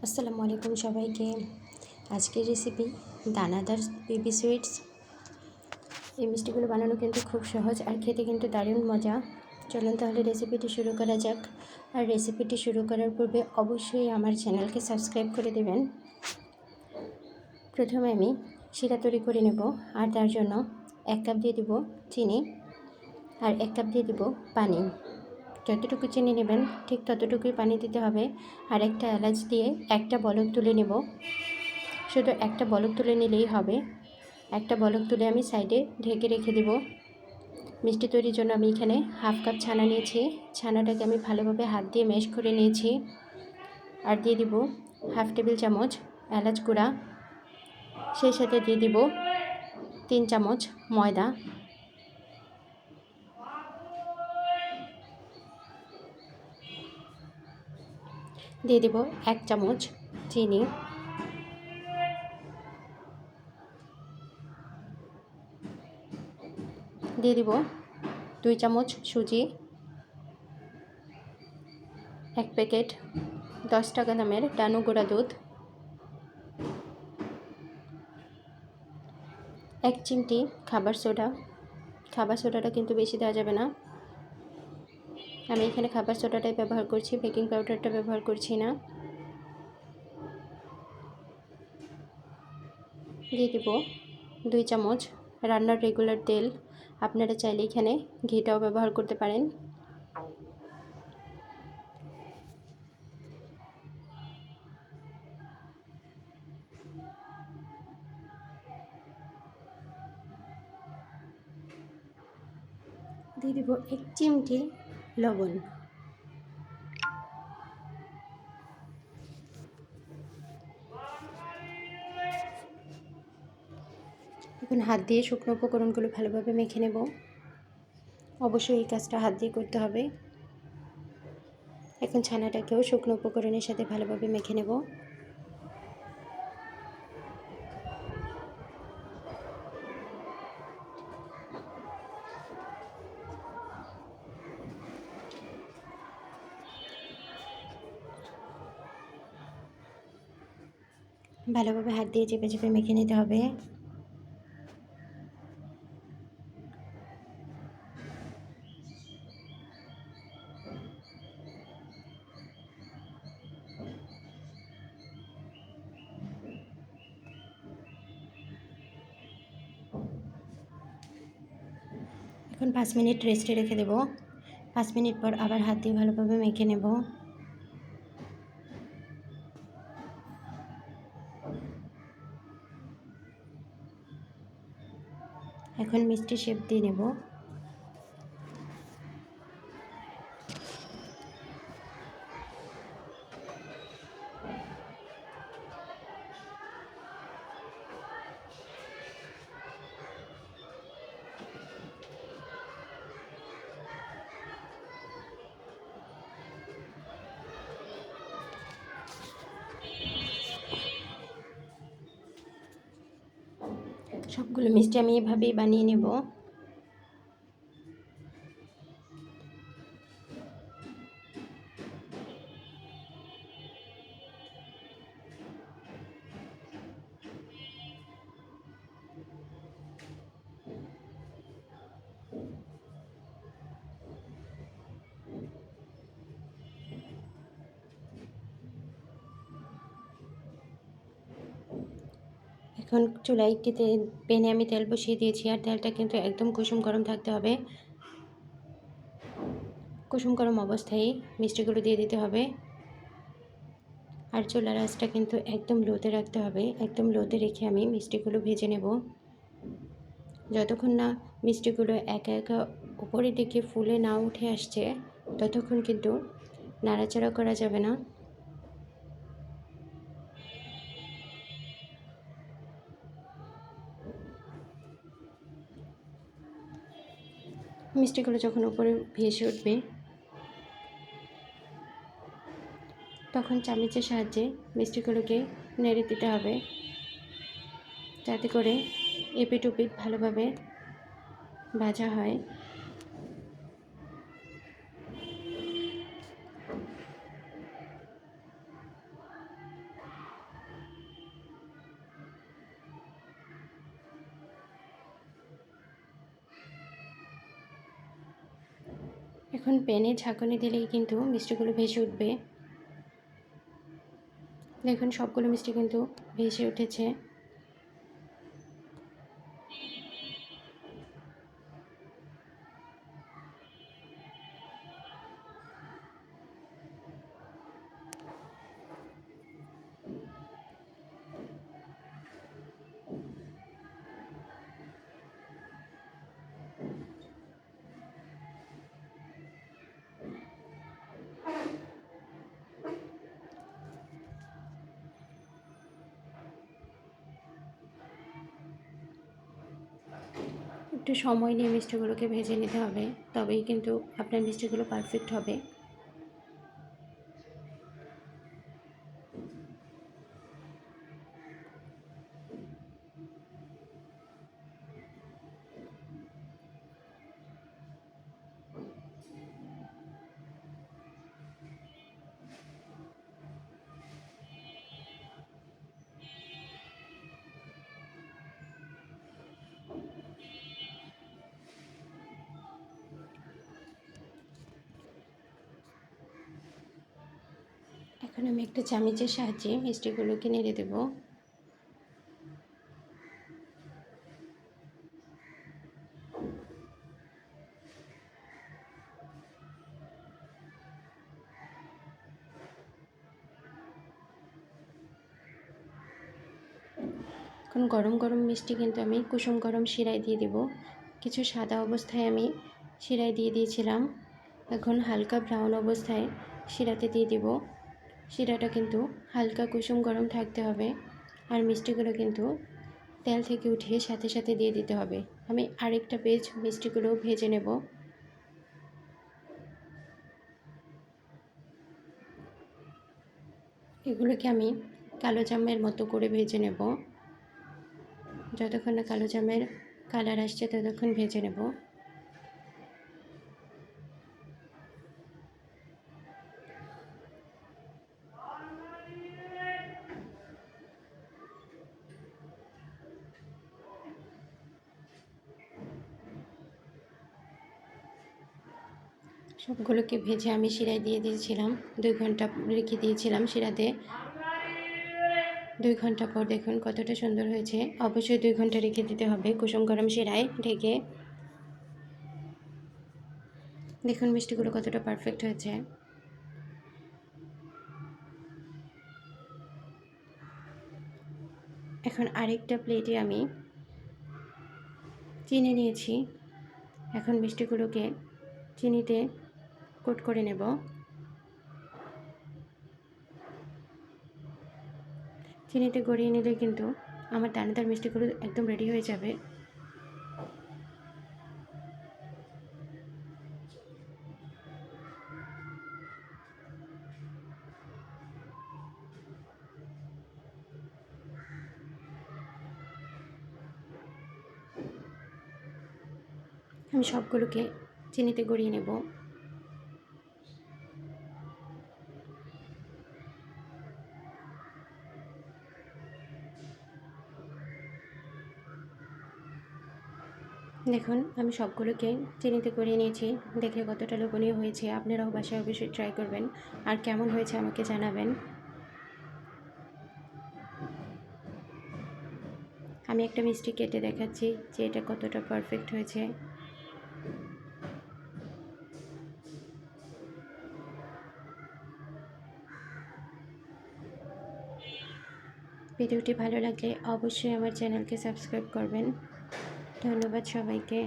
আসসালামু আলাইকুম সবাইকে। আজকের রেসিপি দানাদার বেবি সুইটস। এই মিষ্টিগুলো বানানো কিন্তু খুব সহজ আর খেতে কিন্তু দারুণ মজা। চলুন তাহলে রেসিপিটি শুরু করা যাক। আর রেসিপিটি শুরু করার পূর্বে অবশ্যই আমার চ্যানেলকে সাবস্ক্রাইব করে দেবেন। প্রথমে আমি শিরা তৈরি করে নেব, আর তার জন্য 1 কাপ দিয়ে দেব চিনি আর 1 কাপ দিয়ে দেব পানি। যতটুকু চিনি নেবেন ঠিক ততটুকুই পানি দিতে হবে। আর একটা এলাচ দিয়ে একটা বলক তুলে নেব। শুধু একটা বলক তুলে নিলেই হবে। একটা বলক তুলে আমি সাইডে ঢেকে রেখে দেব। মিষ্টি তৈরির জন্য আমি এখানে 1/2 কাপ ছানা নিয়েছি। ছানাটাকে আমি ভালোভাবে হাত দিয়ে ম্যাশ করে নিয়েছি। আর দিয়ে দিব 1/2 টেবিল চামচ এলাচ গুঁড়া। সেই সাথে দিয়ে দিব 3 চামচ ময়দা। দিয়ে দিব 1 চামচ চিনি। দিয়ে দিব 2 চামচ সুজি, 1 প্যাকেট 10 টাকা দামের ডানু গুঁড়া দুধ, 1 চিমটি খাবার সোডা। খাবার সোডাটা কিন্তু বেশি দেওয়া যাবে না। আমি এখানে খাবার সোডাটাই ব্যবহার করছি, বেকিং পাউডারটা ব্যবহার করছি না। দিয়ে দেব 2 চামচ রান্নার রেগুলার তেল। আপনারা চাইলে এখানে ঘিটাও ব্যবহার করতে পারেন। দিয়ে দেব 1 চিমটি লবণ। এখন হাত দিয়ে শুকনো উপকরণগুলো ভালোভাবে মেখে নেব। অবশ্যই এই কাজটা হাত দিয়ে করতে হবে। এখন ছানাটাকেও শুকনো উপকরণের সাথে ভালোভাবে মেখে নেব। ভালোভাবে হাত দিয়ে চেপে চেপে মেখে নিতে হবে। এখন 5 মিনিট রেস্টে রেখে দেব। 5 মিনিট পর আবার হাত দিয়ে ভালোভাবে মেখে নেব। এখন মিষ্টি শেপ দিয়ে নেব। সবগুলো মিষ্টি আমি এভাবেই বানিয়ে নেব। এখন চুলায় একটি প্যানে আমি তেল বসিয়ে দিয়েছি, আর তেলটা কিন্তু একদম কুসুম গরম থাকতে হবে। কুসুম গরম অবস্থায় মিষ্টিগুলো দিয়ে দিতে হবে। আর চুলার আঁচটা কিন্তু একদম লোতে রাখতে হবে। একদম লোতে রেখে আমি মিষ্টিগুলো ভেজে নেব। যতক্ষণ না মিষ্টিগুলো একা একা উপরের দিকে ফুলে না উঠে আসছে, ততক্ষণ কিন্তু নাড়াচাড়া করা যাবে না। মিষ্টিগুলো যখন উপরে ভেসে উঠবে, তখন চামচের সাহায্যে মিষ্টিগুলোকে নেড়ে দিতে হবে, যাতে করে এপিট ওপিট ভালোভাবে ভাজা হয়। এখন প্যানে ঝাঁকুনি দিলেই কিন্তু মিষ্টিগুলো ভেসে উঠবে। দেখুন সবগুলো মিষ্টি কিন্তু ভেসে উঠেছে। একটু সময় নিয়ে মিষ্টিগুলোকে ভেজে নিতে হবে, তবেই কিন্তু আপনার মিষ্টিগুলো পারফেক্ট হবে। এখন আমি একটা চামচের সাহায্যে মিষ্টিগুলোকে নেড়ে দেব। এখন গরম গরম মিষ্টি কিন্তু আমি কুসুম গরম শিরায় দিয়ে দেব। কিছু সাদা অবস্থায় আমি শিরায় দিয়ে দিয়েছিলাম, এখন হালকা ব্রাউন অবস্থায় শিরাতে দিয়ে দেব। শিরাটা কিন্তু হালকা কুসুম গরম থাকতে হবে, আর মিষ্টিগুলো কিন্তু তেল থেকে উঠিয়ে সাথে সাথে দিয়ে দিতে হবে। আমি আরেকটা পেজ মিষ্টিগুলো ভেজে নেব। এগুলোকে আমি কালো জামের মতো করে ভেজে নেব। যতক্ষণ না কালো জামের কালার আসছে ততক্ষণ ভেজে নেব। সবগুলোকে ভেজে আমি শিরায় দিয়ে দিয়েছিলাম, 2 ঘন্টা রেখে দিয়েছিলাম শিরাতে। 2 ঘন্টা পর দেখুন কতটা সুন্দর হয়েছে। অবশ্যই 2 ঘন্টা রেখে দিতে হবে কুসুম গরম শিরায় ঢেকে। দেখুন মিষ্টিগুলো কতটা পারফেক্ট হয়েছে। এখন আরেকটা প্লেটে আমি চিনি নিয়েছি। এখন মিষ্টিগুলোকে চিনিতে কোট করে নেব। চিনিতে গড়িয়ে নিলে কিন্তু আমার দানাদার মিষ্টিগুলো একদম রেডি হয়ে যাবে। আমি সবগুলোকে চিনিতে গড়িয়ে নেব। দেখুন আমি সবগুলোকে চিনিতে গড়িয়ে নিয়েছি। দেখে কতটা লোভনীয় হয়েছে। আপনারাও বাসায় অবশ্যই ট্রাই করবেন, আর কেমন হয়েছে আমাকে জানাবেন। আমি একটা মিষ্টি কেটে দেখাচ্ছি যে এটা কতটা পারফেক্ট হয়েছে। ভিডিওটি ভালো লাগলে অবশ্যই আমার চ্যানেলকে সাবস্ক্রাইব করবেন। ধন্যবাদ সবাইকে।